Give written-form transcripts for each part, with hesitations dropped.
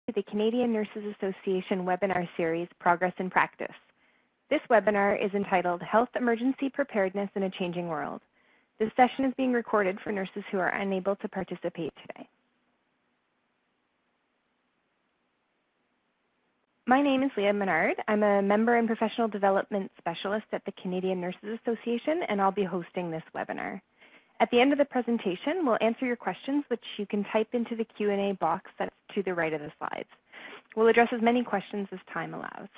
to the Canadian Nurses Association webinar series, Progress in Practice. This webinar is entitled Health Emergency Preparedness in a Changing World. This session is being recorded for nurses who are unable to participate today. My name is Leah Menard. I'm a member and professional development specialist at the Canadian Nurses Association, and I'll be hosting this webinar. At the end of the presentation, we'll answer your questions, which you can type into the Q&A box that's to the right of the slides. We'll address as many questions as time allows.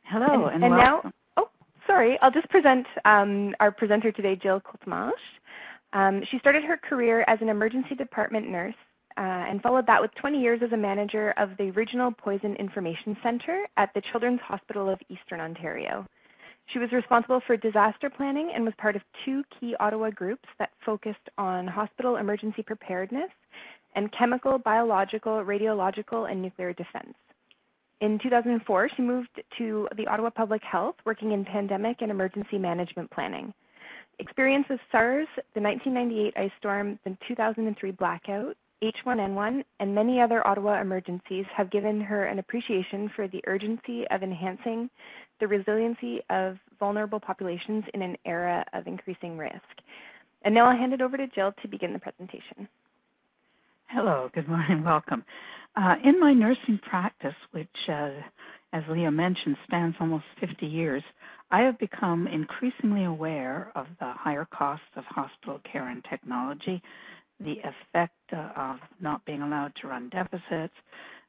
Hello, and welcome. Now, sorry, I'll just present our presenter today, Jill Courtemanche. She started her career as an emergency department nurse and followed that with 20 years as a manager of the Regional Poison Information Center at the Children's Hospital of Eastern Ontario. She was responsible for disaster planning and was part of two key Ottawa groups that focused on hospital emergency preparedness and chemical, biological, radiological, and nuclear defense. In 2004, she moved to the Ottawa Public Health, working in pandemic and emergency management planning. Experience with SARS, the 1998 ice storm, the 2003 blackout, H1N1, and many other Ottawa emergencies have given her an appreciation for the urgency of enhancing the resiliency of vulnerable populations in an era of increasing risk. And now I'll hand it over to Jill to begin the presentation. Hello, good morning, welcome. In my nursing practice, which, as Leah mentioned, spans almost 50 years, I have become increasingly aware of the higher costs of hospital care and technology, the effect of not being allowed to run deficits,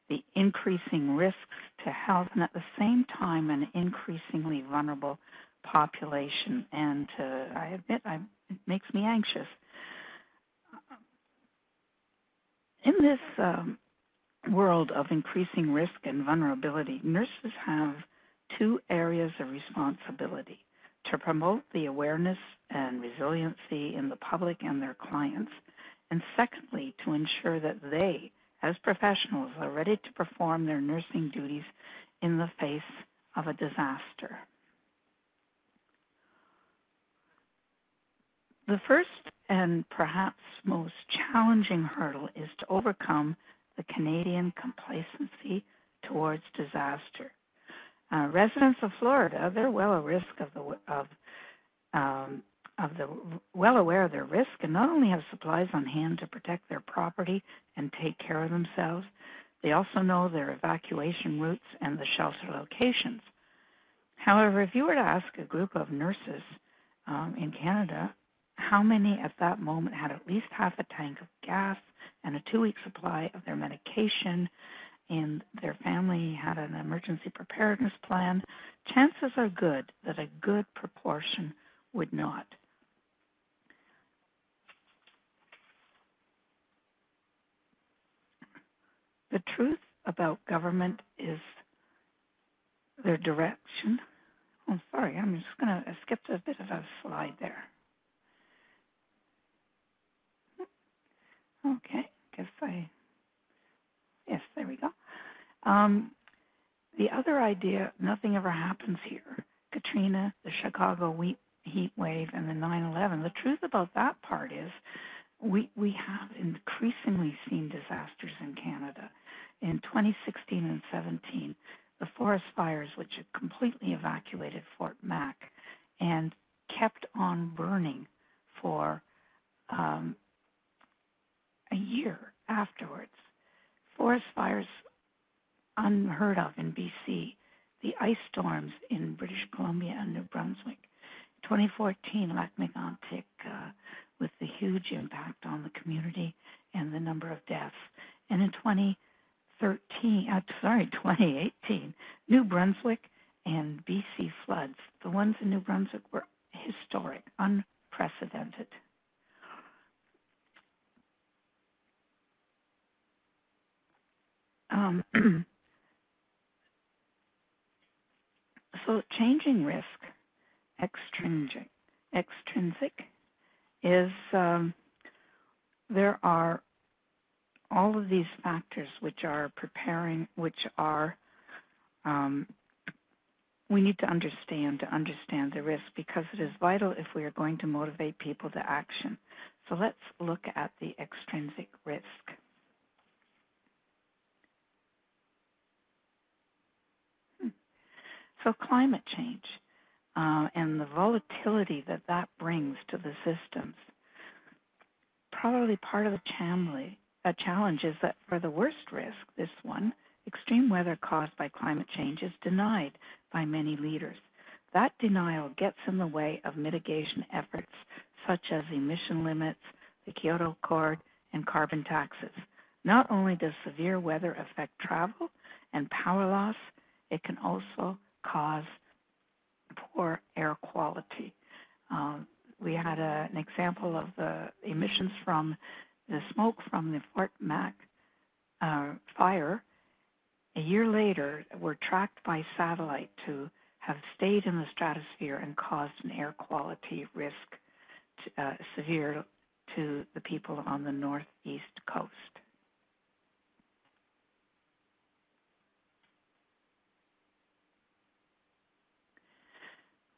the increasing risks to health, and at the same time, an increasingly vulnerable population. And I admit, it makes me anxious. In this world of increasing risk and vulnerability, nurses have two areas of responsibility: to promote the awareness and resiliency in the public and their clients, and secondly, to ensure that they, as professionals, are ready to perform their nursing duties in the face of a disaster. The first and perhaps most challenging hurdle is to overcome the Canadian complacency towards disaster. Residents of Florida, they're well aware of their risk, and not only have supplies on hand to protect their property and take care of themselves, they also know their evacuation routes and the shelter locations. However, if you were to ask a group of nurses in Canada how many at that moment had at least half a tank of gas and a 2-week supply of their medication, and their family had an emergency preparedness plan, chances are good that a good proportion would not. The truth about government is their direction. Oh, sorry, I'm just going to skip a bit of a slide there. Okay, yes, there we go. The other idea, nothing ever happens here. Katrina, the Chicago heat wave, and the 9/11. The truth about that part is we have increasingly seen disasters in Canada. In 2016 and 17, the forest fires, which had completely evacuated Fort Mac and kept on burning for a year afterwards. Forest fires unheard of in BC, the ice storms in British Columbia and New Brunswick. 2014, Lac-Mégantic, with the huge impact on the community and the number of deaths. And in 2018, New Brunswick and BC floods. The ones in New Brunswick were historic, unprecedented. So changing risk, extrinsic is there are all of these factors which are preparing, which are we need to understand the risk, because it is vital if we are going to motivate people to action. So let's look at the extrinsic risk. So climate change and the volatility that that brings to the systems. Probably part of the challenge is that for the worst risk, this one, extreme weather caused by climate change is denied by many leaders. That denial gets in the way of mitigation efforts such as emission limits, the Kyoto Accord, and carbon taxes. Not only does severe weather affect travel and power loss, it can also cause poor air quality. We had an example of the emissions from the smoke from the Fort Mac fire. A year later, were tracked by satellite to have stayed in the stratosphere and caused an air quality risk severe to the people on the northeast coast.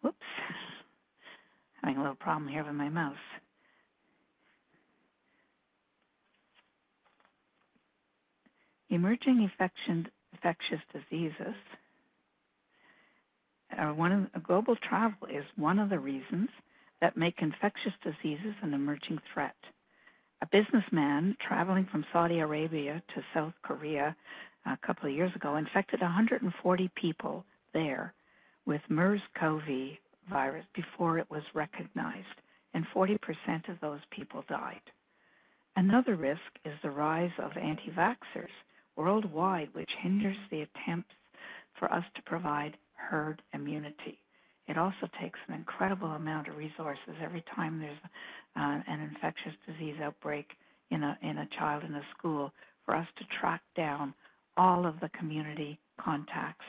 Whoops, having a little problem here with my mouse. Emerging infectious diseases global travel is one of the reasons that make infectious diseases an emerging threat. A businessman traveling from Saudi Arabia to South Korea a couple of years ago infected 140 people there with MERS-CoV virus before it was recognized, and 40% of those people died. Another risk is the rise of anti-vaxxers worldwide, which hinders the attempts for us to provide herd immunity. It also takes an incredible amount of resources every time there's an infectious disease outbreak in a child in a school for us to track down all of the community contacts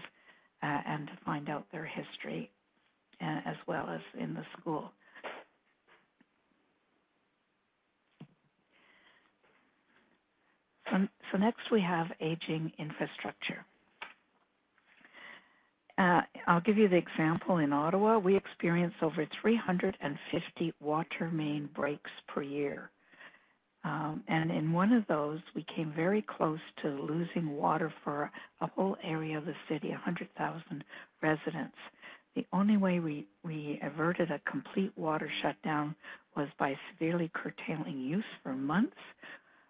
and to find out their history as well as in the school. So next we have aging infrastructure. I'll give you the example. In Ottawa, we experience over 350 water main breaks per year. And in one of those, we came very close to losing water for a whole area of the city, 100,000 residents. The only way we averted a complete water shutdown was by severely curtailing use for months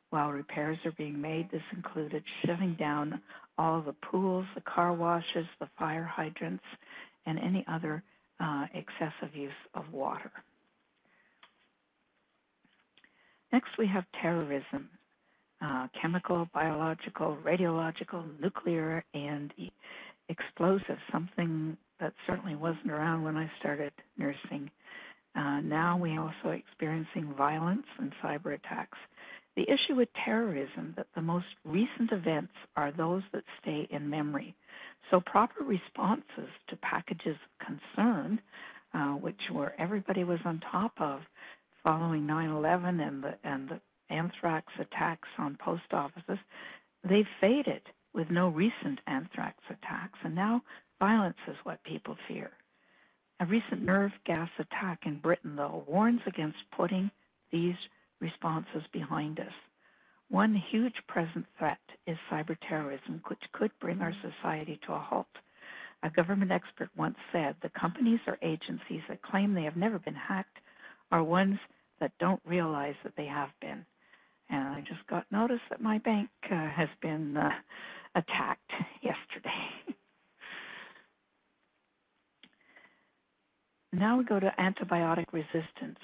while repairs are being made. This included shutting down all of the pools, the car washes, the fire hydrants, and any other excessive use of water. Next, we have terrorism, chemical, biological, radiological, nuclear, and explosive, something that certainly wasn't around when I started nursing. Now we are also experiencing violence and cyber attacks. The issue with terrorism that the most recent events are those that stay in memory. So proper responses to packages of concern, which were everybody was on top of following 9/11 and the anthrax attacks on post offices, they've faded with no recent anthrax attacks, and now violence is what people fear. A recent nerve gas attack in Britain, though, warns against putting these responses behind us. One huge present threat is cyber terrorism, which could bring our society to a halt. A government expert once said, the companies or agencies that claim they have never been hacked are ones that don't realize that they have been. And I just got notice that my bank has been attacked yesterday. Now we go to antibiotic resistance.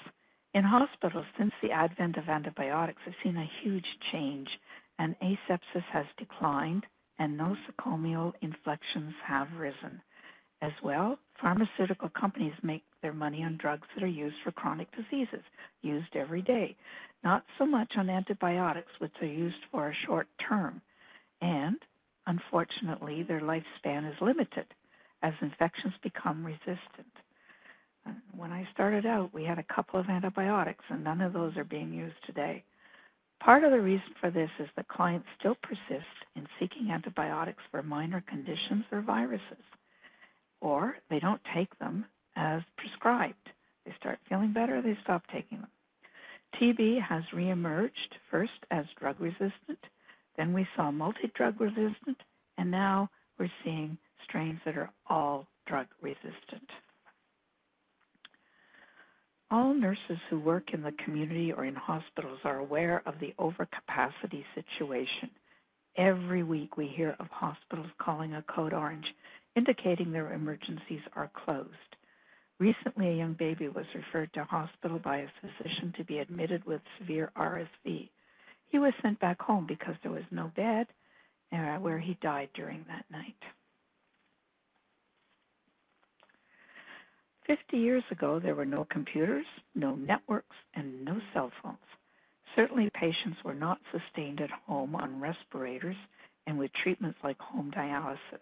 In hospitals, since the advent of antibiotics, I've seen a huge change, and asepsis has declined, and nosocomial infections have risen. As well, pharmaceutical companies make their money on drugs that are used for chronic diseases, used every day, not so much on antibiotics, which are used for a short term. And, unfortunately, their lifespan is limited as infections become resistant. When I started out, we had a couple of antibiotics, and none of those are being used today. Part of the reason for this is that clients still persist in seeking antibiotics for minor conditions or viruses, or they don't take them as prescribed. They start feeling better, they stop taking them. TB has reemerged, first as drug resistant, then we saw multi-drug resistant, and now we're seeing strains that are all drug resistant. All nurses who work in the community or in hospitals are aware of the overcapacity situation. Every week we hear of hospitals calling a code orange, indicating their emergencies are closed. Recently, a young baby was referred to hospital by a physician to be admitted with severe RSV. He was sent back home because there was no bed, where he died during that night. 50 years ago, there were no computers, no networks, and no cell phones. Certainly, patients were not sustained at home on respirators and with treatments like home dialysis.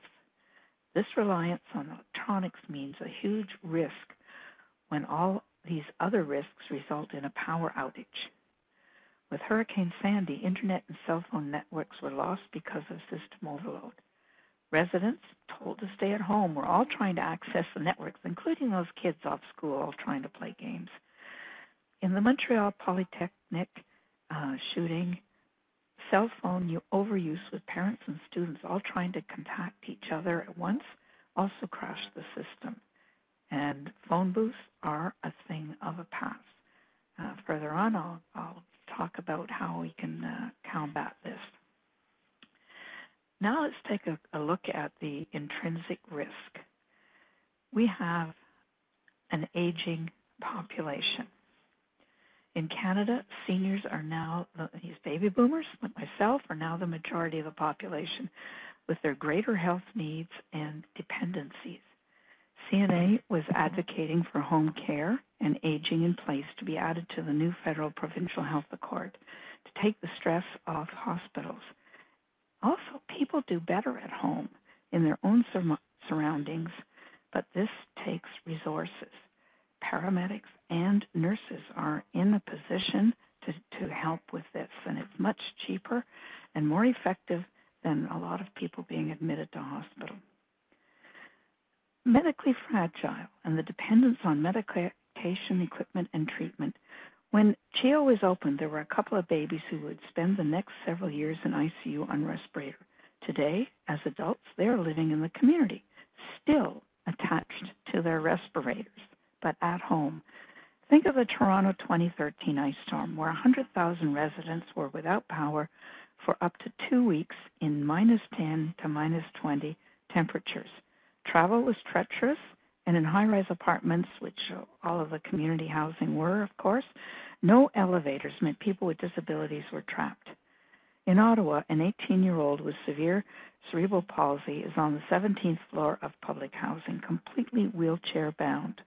This reliance on electronics means a huge risk when all these other risks result in a power outage. With Hurricane Sandy, internet and cell phone networks were lost because of system overload. Residents, told to stay at home, were all trying to access the networks, including those kids off school all trying to play games. In the Montreal Polytechnic shooting, cell phone overuse with parents and students all trying to contact each other at once also crashed the system. And phone booths are a thing of a past. Further on, I'll talk about how we can combat this. Now let's take a look at the intrinsic risk. We have an aging population. In Canada, seniors are now, these baby boomers, like myself, are now the majority of the population with their greater health needs and dependencies. CNA was advocating for home care and aging in place to be added to the new federal provincial health accord to take the stress off hospitals. Also, people do better at home in their own surroundings, but this takes resources. Paramedics and nurses are in a position to help with this, and it's much cheaper and more effective than a lot of people being admitted to hospital. Medically fragile and the dependence on medication, equipment, and treatment. When CHEO was opened, there were a couple of babies who would spend the next several years in ICU on respirator. Today, as adults, they are living in the community, still attached to their respirators, but at home. Think of the Toronto 2013 ice storm, where 100,000 residents were without power for up to 2 weeks in -10 to -20 temperatures. Travel was treacherous, and in high-rise apartments, which all of the community housing were, of course, no elevators meant people with disabilities were trapped. In Ottawa, an 18-year-old with severe cerebral palsy is on the 17th floor of public housing, completely wheelchair-bound.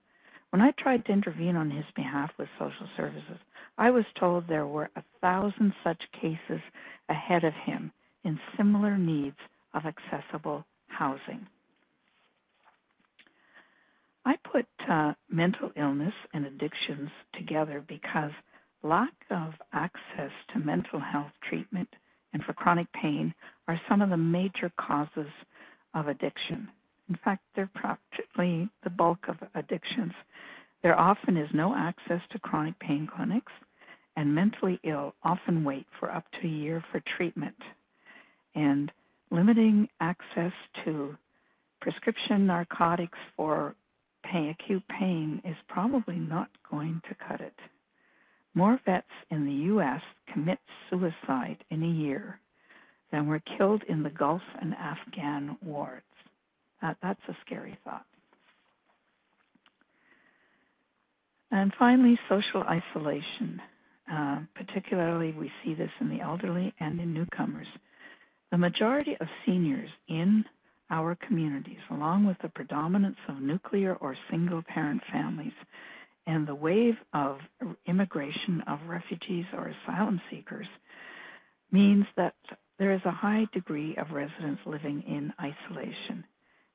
When I tried to intervene on his behalf with social services, I was told there were 1,000 such cases ahead of him in similar needs of accessible housing. I put mental illness and addictions together because lack of access to mental health treatment and for chronic pain are some of the major causes of addiction. In fact, they're practically the bulk of addictions. There often is no access to chronic pain clinics, and mentally ill often wait for up to a year for treatment. And limiting access to prescription narcotics for acute pain is probably not going to cut it. More vets in the U.S. commit suicide in a year than were killed in the Gulf and Afghan wars. That's a scary thought. And finally, social isolation. Particularly, we see this in the elderly and in newcomers. The majority of seniors in our communities, along with the predominance of nuclear or single-parent families, and the wave of immigration of refugees or asylum seekers, means that there is a high degree of residents living in isolation.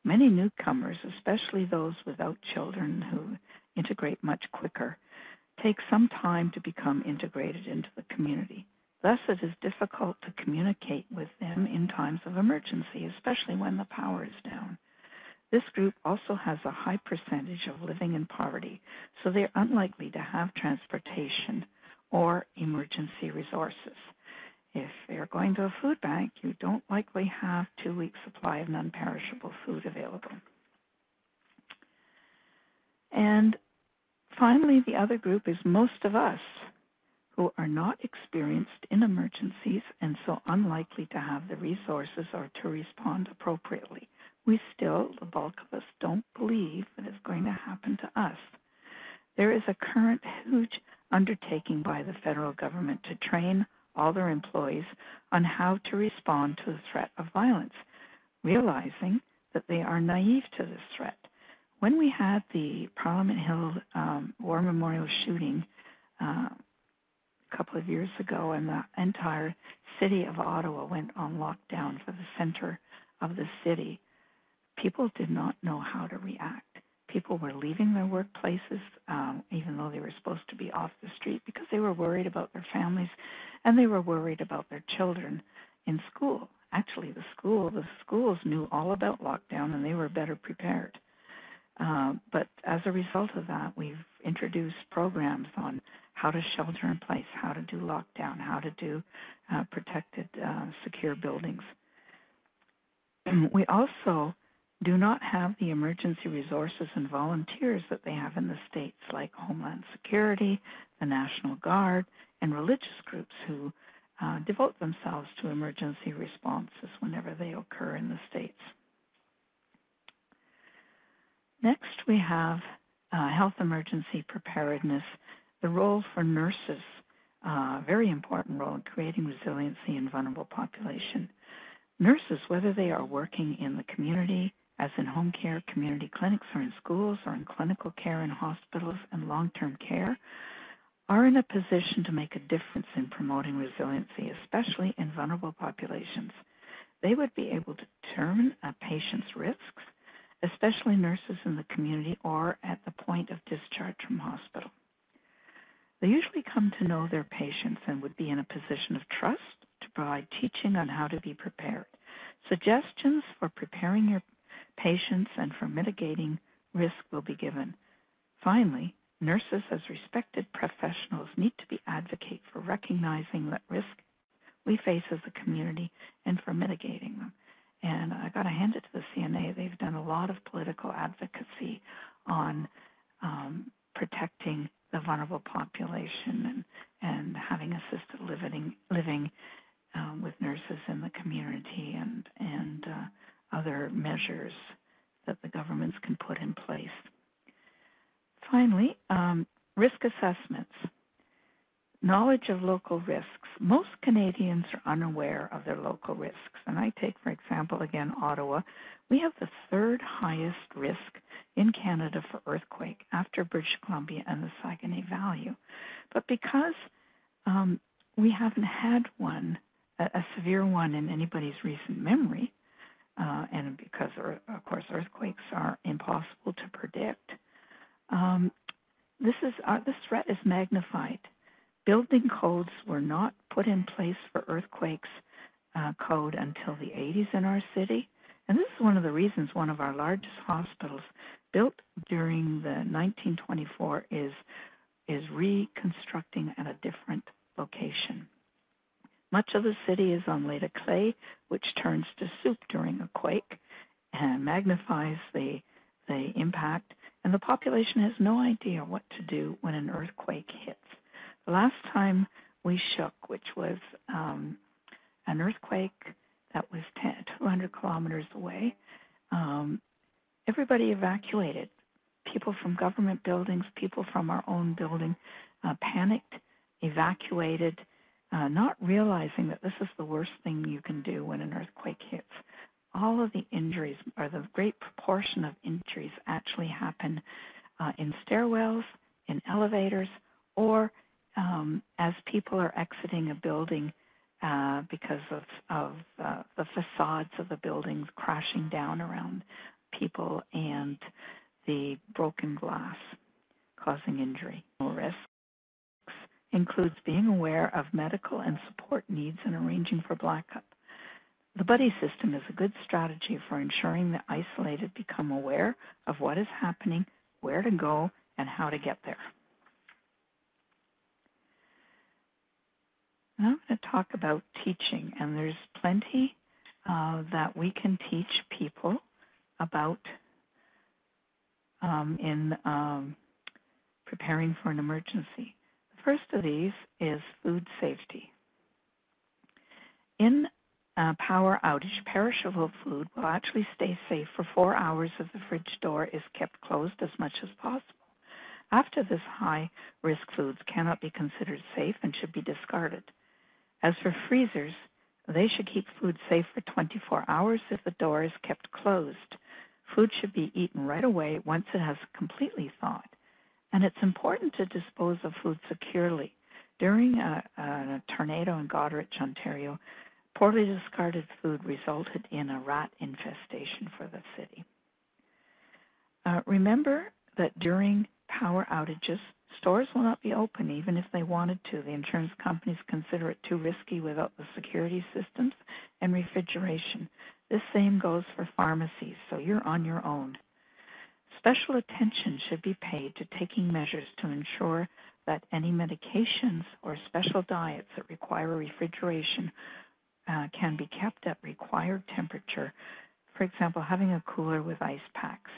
Many newcomers, especially those without children who integrate much quicker, take some time to become integrated into the community. Thus, it is difficult to communicate with them in times of emergency, especially when the power is down. This group also has a high percentage of living in poverty, so they're unlikely to have transportation or emergency resources. If you're going to a food bank, you don't likely have 2 weeks' supply of non-perishable food available. And finally, the other group is most of us who are not experienced in emergencies and so unlikely to have the resources or to respond appropriately. We still, the bulk of us, don't believe that it's going to happen to us. There is a current huge undertaking by the federal government to train all their employees on how to respond to the threat of violence, realizing that they are naive to this threat. When we had the Parliament Hill War Memorial shooting a couple of years ago, and the entire city of Ottawa went on lockdown for the center of the city, people did not know how to react. People were leaving their workplaces, even though they were supposed to be off the street, because they were worried about their families and they were worried about their children in school. Actually, the schools knew all about lockdown and they were better prepared. But as a result of that, we've introduced programs on how to shelter in place, how to do lockdown, how to do protected, secure buildings. We also do not have the emergency resources and volunteers that they have in the States, like Homeland Security, the National Guard, and religious groups who devote themselves to emergency responses whenever they occur in the States. Next, we have health emergency preparedness, the role for nurses, very important role in creating resiliency in vulnerable population. Nurses, whether they are working in the community, as in home care, community clinics, or in schools, or in clinical care in hospitals and long-term care, are in a position to make a difference in promoting resiliency, especially in vulnerable populations. They would be able to determine a patient's risks, especially nurses in the community or at the point of discharge from hospital. They usually come to know their patients and would be in a position of trust to provide teaching on how to be prepared. Suggestions for preparing your patients and for mitigating risk will be given. Finally, nurses as respected professionals need to be advocate for recognizing that risk we face as a community and for mitigating them. And I got to hand it to the CNA. They've done a lot of political advocacy on protecting the vulnerable population and having assisted living with nurses in the community and other measures that the governments can put in place. Finally, risk assessments. Knowledge of local risks. Most Canadians are unaware of their local risks. And I take, for example, again, Ottawa. We have the third highest risk in Canada for earthquake after British Columbia and the Saguenay Valley. But because we haven't had one, a severe one in anybody's recent memory, and because, of course, earthquakes are impossible to predict, this threat is magnified. Building codes were not put in place for earthquakes code until the 80s in our city. And this is one of the reasons one of our largest hospitals built during the 1924 is reconstructing at a different location. Much of the city is on laid clay, which turns to soup during a quake and magnifies the impact. And the population has no idea what to do when an earthquake hits. The last time we shook, which was an earthquake that was 200 kilometers away, everybody evacuated. People from government buildings, people from our own building panicked, evacuated, not realizing that this is the worst thing you can do when an earthquake hits. All of the injuries, or the great proportion of injuries, actually happen in stairwells, in elevators, or as people are exiting a building because of the facades of the buildings crashing down around people and the broken glass causing injury. Risks includes being aware of medical and support needs and arranging for backup. The buddy system is a good strategy for ensuring that isolated become aware of what is happening, where to go, and how to get there. Now I'm going to talk about teaching, and there's plenty that we can teach people about in preparing for an emergency. The first of these is food safety. In a power outage, perishable food will actually stay safe for 4 hours if the fridge door is kept closed as much as possible. After this, high-risk foods cannot be considered safe and should be discarded. As for freezers, they should keep food safe for 24 hours if the door is kept closed. Food should be eaten right away once it has completely thawed. And it's important to dispose of food securely. During a tornado in Goderich, Ontario, poorly discarded food resulted in a rat infestation for the city. Remember that during power outages, stores will not be open even if they wanted to. The insurance companies consider it too risky without the security systems and refrigeration. This same goes for pharmacies, so you're on your own. Special attention should be paid to taking measures to ensure that any medications or special diets that require refrigeration can be kept at required temperature. For example, having a cooler with ice packs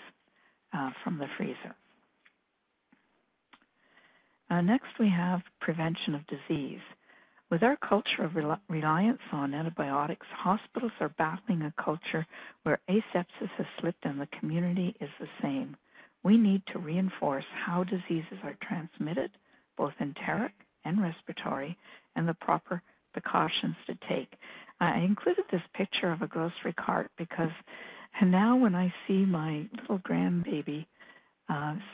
from the freezer. Next, we have prevention of disease. With our culture of reliance on antibiotics, hospitals are battling a culture where asepsis has slipped and the community is the same. We need to reinforce how diseases are transmitted, both enteric and respiratory, and the proper precautions to take. I included this picture of a grocery cart because now when I see my little grandbaby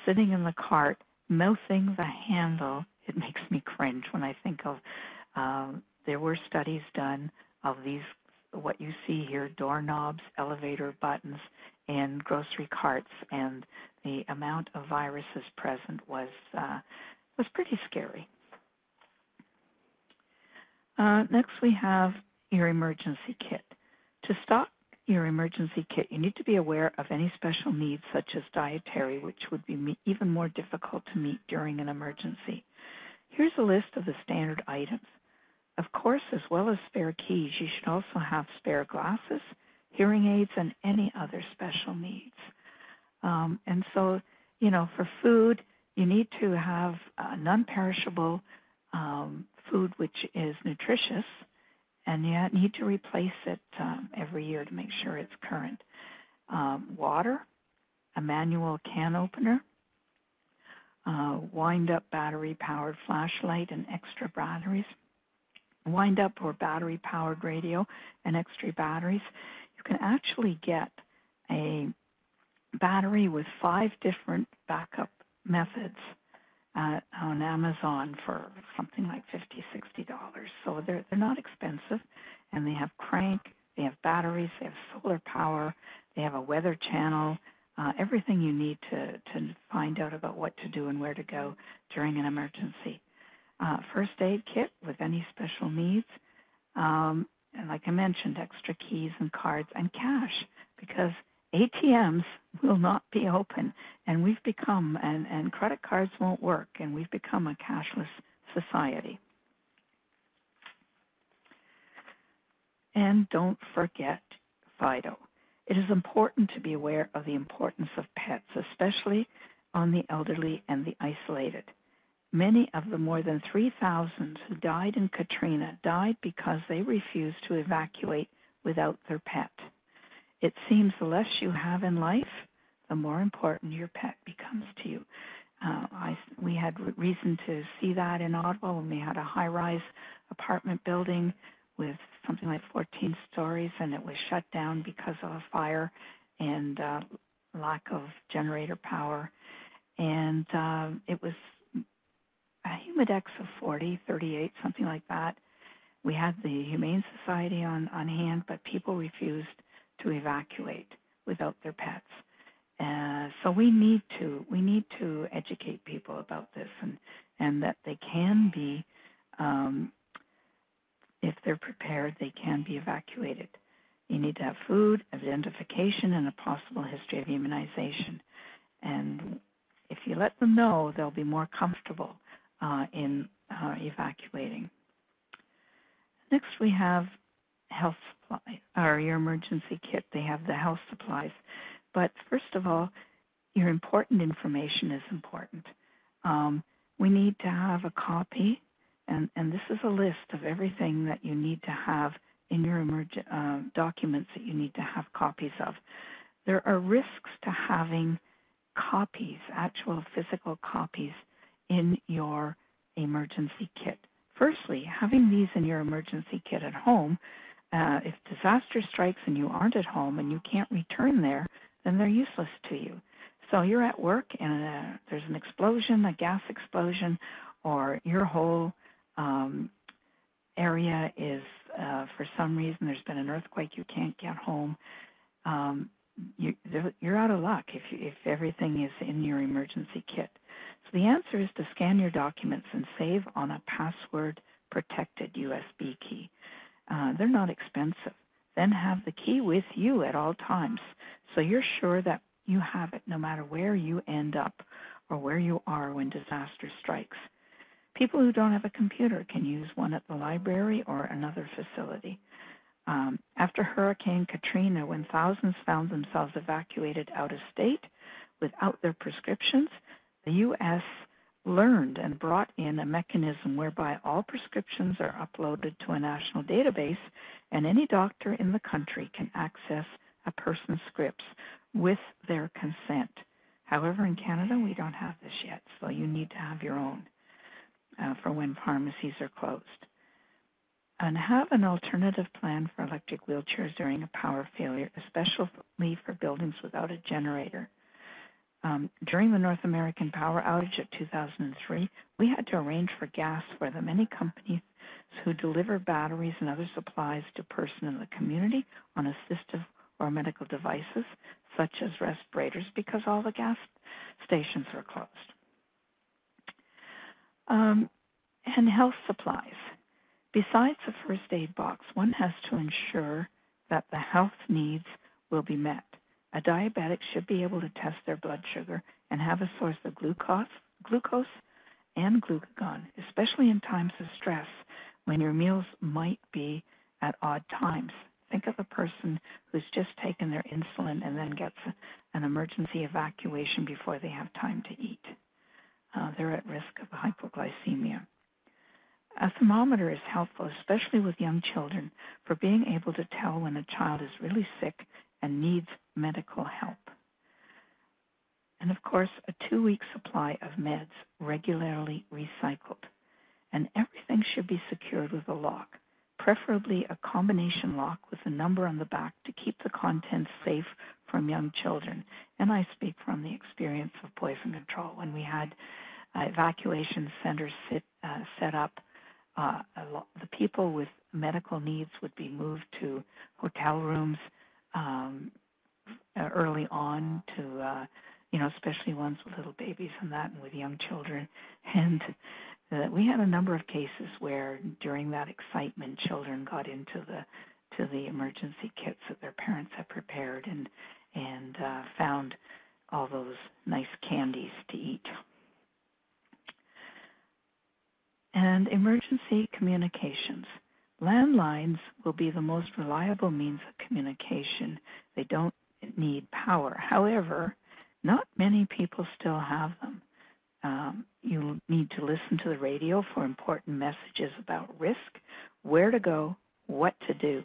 sitting in the cart, mouthing the handle, it makes me cringe when I think of there were studies done of these, what you see here, doorknobs, elevator buttons, and grocery carts, and the amount of viruses present was pretty scary. Next, we have your emergency kit. To stock your emergency kit, you need to be aware of any special needs such as dietary, which would be even more difficult to meet during an emergency. Here's a list of the standard items. Of course, as well as spare keys, you should also have spare glasses, hearing aids, and any other special needs. And so, you know, for food, you need to have non-perishable food which is nutritious, and you need to replace it every year to make sure it's current. Water, a manual can opener, wind-up battery-powered flashlight and extra batteries, wind-up or battery-powered radio and extra batteries. You can actually get a battery with 5 different backup methods on Amazon for something like $50, $60. So they're not expensive, and they have crank, they have batteries, they have solar power, they have a weather channel, everything you need to find out about what to do and where to go during an emergency. First aid kit with any special needs, and like I mentioned, extra keys and cards and cash, because ATMs will not be open, and we've become, and credit cards won't work, and we've become a cashless society. And don't forget Fido. It is important to be aware of the importance of pets, especially on the elderly and the isolated. Many of the more than 3,000 who died in Katrina died because they refused to evacuate without their pet. It seems the less you have in life, the more important your pet becomes to you. We had reason to see that in Ottawa when we had a high-rise apartment building with something like 14 stories, and it was shut down because of a fire and lack of generator power. And it was a humidex of 40, 38, something like that. We had the Humane Society on hand, but people refused to evacuate without their pets. So we need to educate people about this, and that they can be, if they're prepared, they can be evacuated. You need to have food, identification, and a possible history of immunization. And if you let them know, they'll be more comfortable in evacuating. Next, we have health supplies, or your emergency kit. They have the health supplies. But first of all, your important information is important. We need to have a copy, and this is a list of everything that you need to have in your documents that you need to have copies of. There are risks to having copies, actual physical copies, in your emergency kit. Firstly, having these in your emergency kit at home, if disaster strikes and you aren't at home and you can't return there, then they're useless to you. So you're at work and there's an explosion, a gas explosion, or your whole area is, for some reason, there's been an earthquake, you can't get home. You're out of luck if everything is in your emergency kit. So the answer is to scan your documents and save on a password-protected USB key. They're not expensive. Then have the key with you at all times, so you're sure that you have it no matter where you end up or where you are when disaster strikes. People who don't have a computer can use one at the library or another facility. After Hurricane Katrina, when thousands found themselves evacuated out of state without their prescriptions, the U.S. learned and brought in a mechanism whereby all prescriptions are uploaded to a national database, and any doctor in the country can access a person's scripts with their consent. However, in Canada, we don't have this yet, so you need to have your own for when pharmacies are closed. And have an alternative plan for electric wheelchairs during a power failure, especially for buildings without a generator. During the North American power outage of 2003, we had to arrange for gas for the many companies who deliver batteries and other supplies to persons in the community on assistive or medical devices, such as respirators, because all the gas stations were closed. And health supplies. Besides the first aid box, one has to ensure that the health needs will be met. A diabetic should be able to test their blood sugar and have a source of glucose and glucagon, especially in times of stress when your meals might be at odd times. Think of a person who's just taken their insulin and then gets an emergency evacuation before they have time to eat. They're at risk of hypoglycemia. A thermometer is helpful, especially with young children, for being able to tell when a child is really sick and needs medical help. And of course, a 2-week supply of meds regularly recycled. And everything should be secured with a lock, preferably a combination lock with a number on the back to keep the contents safe from young children. And I speak from the experience of poison control. When we had evacuation centers set up, the people with medical needs would be moved to hotel rooms early on to, especially ones with little babies and that, and with young children. And we had a number of cases where during that excitement, children got into the emergency kits that their parents had prepared and found all those nice candies to eat. And emergency communications. Landlines will be the most reliable means of communication. They don't need power. However, not many people still have them. You need to listen to the radio for important messages about risk, where to go, what to do,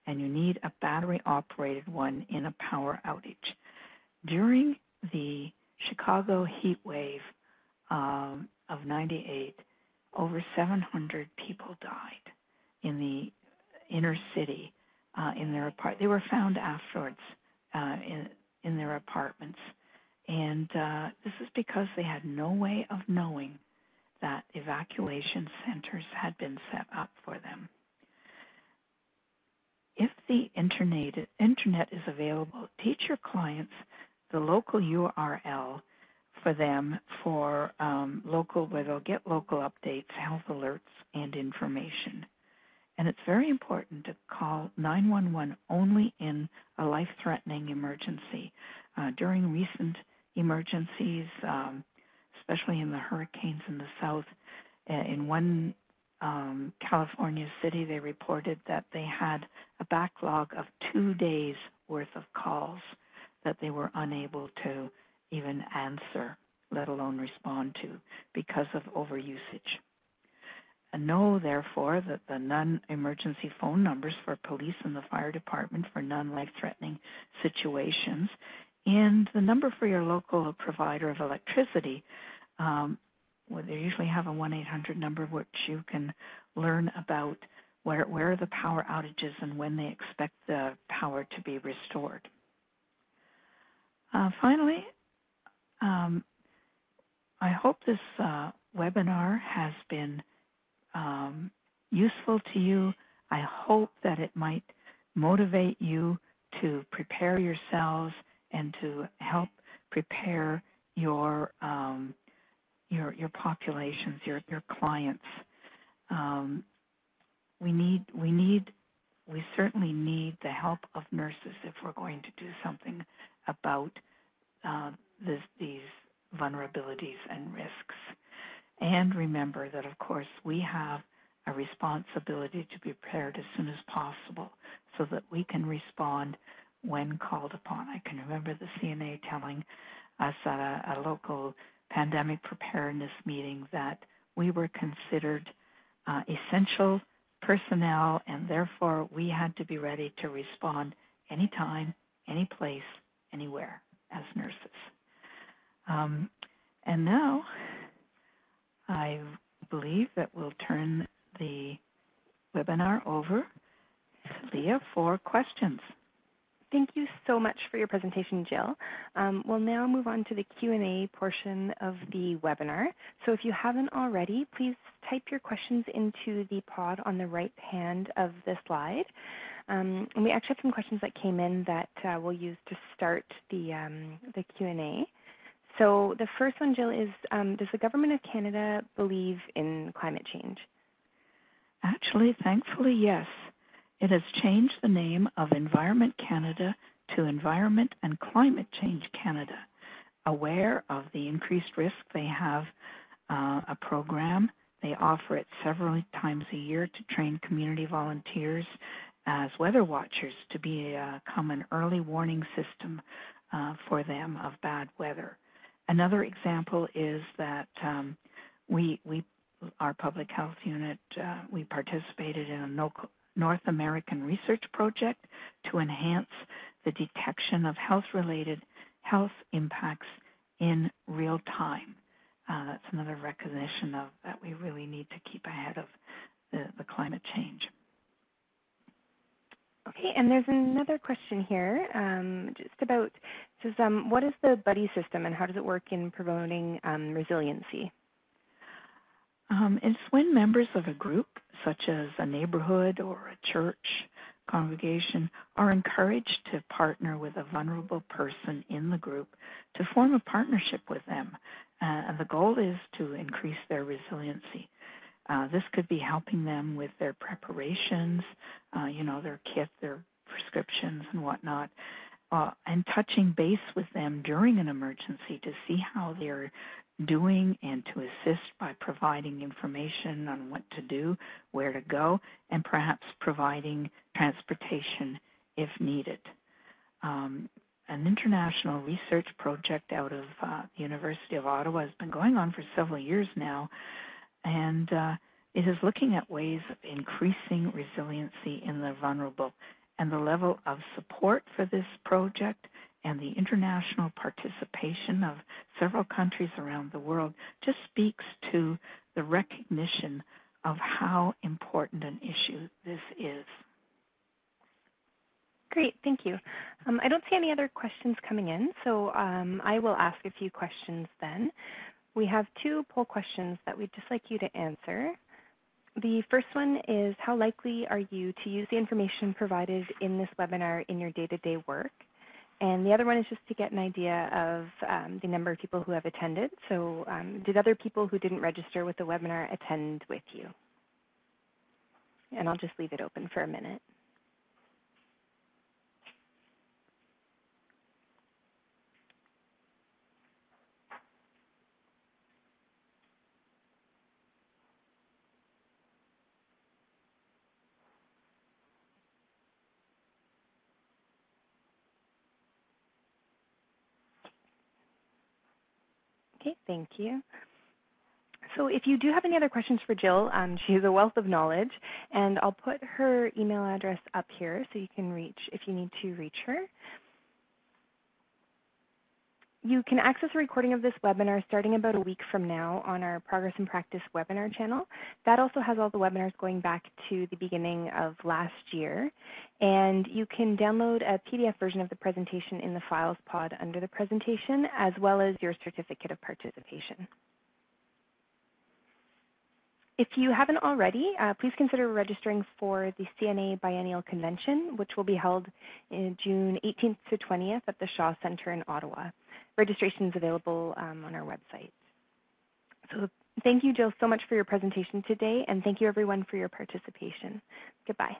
and you need a battery-operated one in a power outage. During the Chicago heat wave of '98, over 700 people died in the inner city in their apartments. They were found afterwards in their apartments. And this is because they had no way of knowing that evacuation centers had been set up for them. If the internet is available, teach your clients the local URL for them for where they'll get local updates, health alerts, and information. And it's very important to call 911 only in a life-threatening emergency. During recent emergencies, especially in the hurricanes in the south, in one California city, they reported that they had a backlog of 2 days worth of calls that they were unable to even answer, let alone respond to, because of overusage. And know, therefore, that the non-emergency phone numbers for police and the fire department for non-life-threatening situations, and the number for your local provider of electricity, well, they usually have a 1-800 number which you can learn about where are the power outages and when they expect the power to be restored. Finally, I hope this webinar has been useful to you. I hope that it might motivate you to prepare yourselves and to help prepare your populations, your clients. We certainly need the help of nurses if we're going to do something about these vulnerabilities and risks. And remember that, of course, we have a responsibility to be prepared as soon as possible so that we can respond when called upon. I can remember the CNA telling us at a local pandemic preparedness meeting that we were considered essential personnel, and therefore we had to be ready to respond anytime, any place, anywhere as nurses. And now I believe that we'll turn the webinar over to Leah for questions. Thank you so much for your presentation, Jill. We'll now move on to the Q&A portion of the webinar. So if you haven't already, please type your questions into the pod on the right hand of the slide. And we actually have some questions that came in that we'll use to start the Q&A. So the first one, Jill, is does the Government of Canada believe in climate change? Actually, thankfully, yes. It has changed the name of Environment Canada to Environment and Climate Change Canada. Aware of the increased risk, they have a program. They offer it several times a year to train community volunteers as weather watchers to become an early warning system for them of bad weather. Another example is that our public health unit, we participated in a North American research project to enhance the detection of health-related health impacts in real time. That's another recognition of that we really need to keep ahead of the climate change. Okay, and there's another question here, just about, it says, what is the buddy system and how does it work in promoting resiliency? It's when members of a group, such as a neighborhood or a church congregation, are encouraged to partner with a vulnerable person in the group to form a partnership with them. And the goal is to increase their resiliency. This could be helping them with their preparations, their kit, their prescriptions and whatnot, and touching base with them during an emergency to see how they're doing and to assist by providing information on what to do, where to go, and perhaps providing transportation if needed. An international research project out of the University of Ottawa has been going on for several years now, and it is looking at ways of increasing resiliency in the vulnerable, and the level of support for this project and the international participation of several countries around the world just speaks to the recognition of how important an issue this is. Great, thank you. I don't see any other questions coming in, so I will ask a few questions then. We have two poll questions that we'd just like you to answer. The first one is, how likely are you to use the information provided in this webinar in your day-to-day work? And the other one is just to get an idea of the number of people who have attended. So did other people who didn't register with the webinar attend with you? And I'll just leave it open for a minute. Okay, thank you. So if you do have any other questions for Jill, she has a wealth of knowledge, and I'll put her email address up here so you can reach, if you need to reach her. You can access a recording of this webinar starting about a week from now on our Progress and Practice webinar channel. That also has all the webinars going back to the beginning of last year. And you can download a PDF version of the presentation in the Files pod under the presentation, as well as your certificate of participation. If you haven't already, please consider registering for the CNA Biennial Convention, which will be held in June 18th to 20th at the Shaw Center in Ottawa. Registration is available on our website. So thank you, Jill, so much for your presentation today, and thank you, everyone, for your participation. Goodbye.